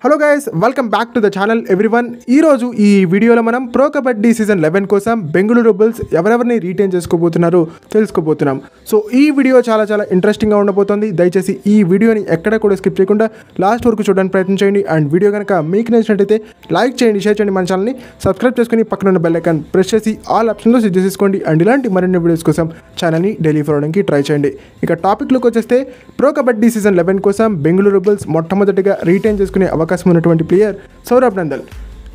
Hello guys, welcome back to the channel everyone. ఈరోజు ఈ వీడియోలో మనం ప్రో కబడ్డీ సీజన్ 11 కోసం బెంగళూరు బుల్స్ ఎవరెవరిని రీటైన్ చేసుకోబోతున్నారో తెలుసుకోబోతున్నాం. సో ఈ వీడియో చాలా ఇంట్రెస్టింగ్గా ఉండబోతుంది. దయచేసి ఈ వీడియోని ఎక్కడ కూడా స్కిప్ చేయకుండా లాస్ట్ వరకు చూడడానికి ప్రయత్నం చేయండి. అండ్ వీడియో కనుక మీకు నచ్చినట్టయితే లైక్ చేయండి, షేర్ చేయండి, మన ఛానల్ని సబ్స్క్రైబ్ చేసుకుని పక్కన ఉన్న బెల్ ఐకాన్ ప్రెస్ చేసి ఆల్ ఆప్షన్లో సెట్ చేసుకోండి. అండ్ ఇలాంటి మరిన్ని వీడియోస్ కోసం ఛానల్ని డైలీ ఫాలో అవడానికి ట్రై చేయండి. ఇక టాపిక్లోకి వచ్చేస్తే ప్రో కబడ్డీ సీజన్ 11 కోసం బెంగళూరు బుల్స్ మొట్టమొదటిగా రీటైన్ చేసుకునే అవకాశం ఉన్నటువంటి ప్లేయర్ సౌరభ్ నందల్.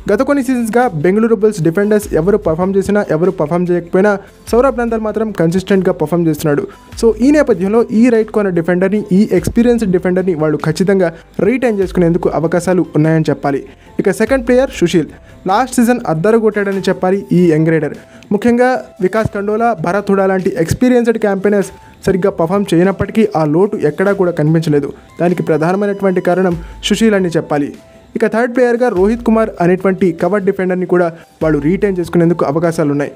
గత కొన్ని సీజన్స్గా బెంగళూరు బుల్స్ డిఫెండర్స్ ఎవరు పర్ఫామ్ చేసినా ఎవరు పర్ఫామ్ చేయకపోయినా సౌరభ్ నందల్ మాత్రం కన్సిస్టెంట్గా పర్ఫామ్ చేస్తున్నాడు. సో ఈ నేపథ్యంలో ఈ రైట్ కార్నర్ డిఫెండర్ని, ఈ ఎక్స్పీరియన్స్డ్ డిఫెండర్ని వాళ్ళు ఖచ్చితంగా రీటైన్ చేసుకునేందుకు అవకాశాలు ఉన్నాయని చెప్పాలి. ఇక second player Sushil. Last season అద్దరు కొట్టాడని చెప్పాలి ఈ యంగ్ రైడర్. ముఖ్యంగా వికాస్ కండోలా, భరత్ హుడా లాంటి ఎక్స్పీరియన్స్డ్ క్యాంపెయినర్స్ సరిగ్గా పర్ఫామ్ చేయనప్పటికీ ఆ లోటు ఎక్కడా కూడా కనిపించలేదు. దానికి ప్రధానమైనటువంటి కారణం సుశీల్ అని చెప్పాలి. ఇక థర్డ్ ప్లేయర్గా రోహిత్ కుమార్ అనేటువంటి కవర్ డిఫెండర్ని కూడా వాళ్ళు రీటైన్ చేసుకునేందుకు అవకాశాలు ఉన్నాయి.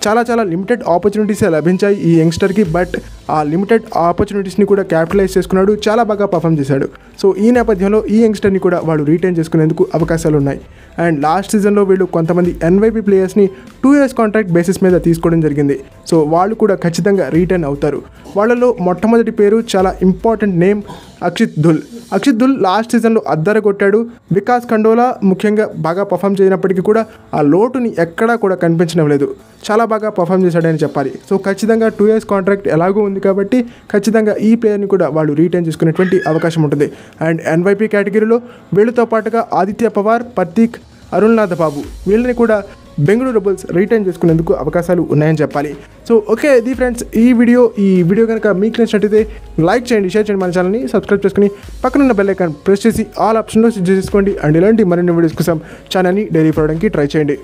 చాలా లిమిటెడ్ ఆపర్చునిటీస్ లభించాయి ఈ యంగ్స్టర్కి. బట్ ఆ లిమిటెడ్ ఆపర్చునిటీస్ని కూడా క్యాపిటలైజ్ చేసుకున్నాడు, చాలా బాగా పర్ఫామ్ చేశాడు. సో ఈ నేపథ్యంలో ఈ యంగ్స్టర్ని కూడా వాళ్ళు రీటైన్ చేసుకునేందుకు అవకాశాలు ఉన్నాయి. అండ్ లాస్ట్ సీజన్లో వీళ్ళు కొంతమంది ఎన్వైపీ ప్లేయర్స్ని 2 years కాంట్రాక్ట్ బేసిస్ మీద తీసుకోవడం జరిగింది. సో వాళ్ళు కూడా ఖచ్చితంగా రీటైన్ అవుతారు. వాళ్ళలో మొట్టమొదటి పేరు చాలా important name Akshit Dhull last సీజన్లో అద్దర కొట్టాడు. వికాస్ కండోలా ముఖ్యంగా బాగా పర్ఫామ్ చేయనప్పటికీ కూడా ఆ లోటుని ఎక్కడా కూడా కనిపించడం లేదు, చాలా బాగా పర్ఫామ్ చేశాడని చెప్పాలి. సో ఖచ్చితంగా 2 years కాంట్రాక్ట్ ఎలాగో ఉంది కాబట్టి ఖచ్చితంగా ఈ ప్లేయర్ని కూడా వాళ్ళు రీటైన్ చేసుకునేటువంటి అవకాశం ఉంటుంది. అండ్ ఎన్వైపీ కేటగిరీలో వీళ్ళతో పాటుగా ఆదిత్య పవార్, పర్తీక్, అరుణ్నాథ్ బాబు వీళ్ళని కూడా బెంగళూరు బుల్స్ రీటైన్ చేసుకునేందుకు అవకాశాలు ఉన్నాయని చెప్పాలి. సో ఓకే, ఇది ఫ్రెండ్స్ ఈ వీడియో కనుక మీకు నచ్చినట్టయితే లైక్ చేయండి, షేర్ చేయండి, మన ఛానల్ని సబ్స్క్రైబ్ చేసుకుని పక్కనున్న బెల్ ఐకాన్ ప్రెస్ చేసి ఆల్ ఆప్షన్లో సెట్ చేసుకోండి. అండ్ ఇలాంటి మరిన్ని వీడియోస్ కోసం ఛానల్ని డైలీ ఫాలో అవడానికి ట్రై చేయండి.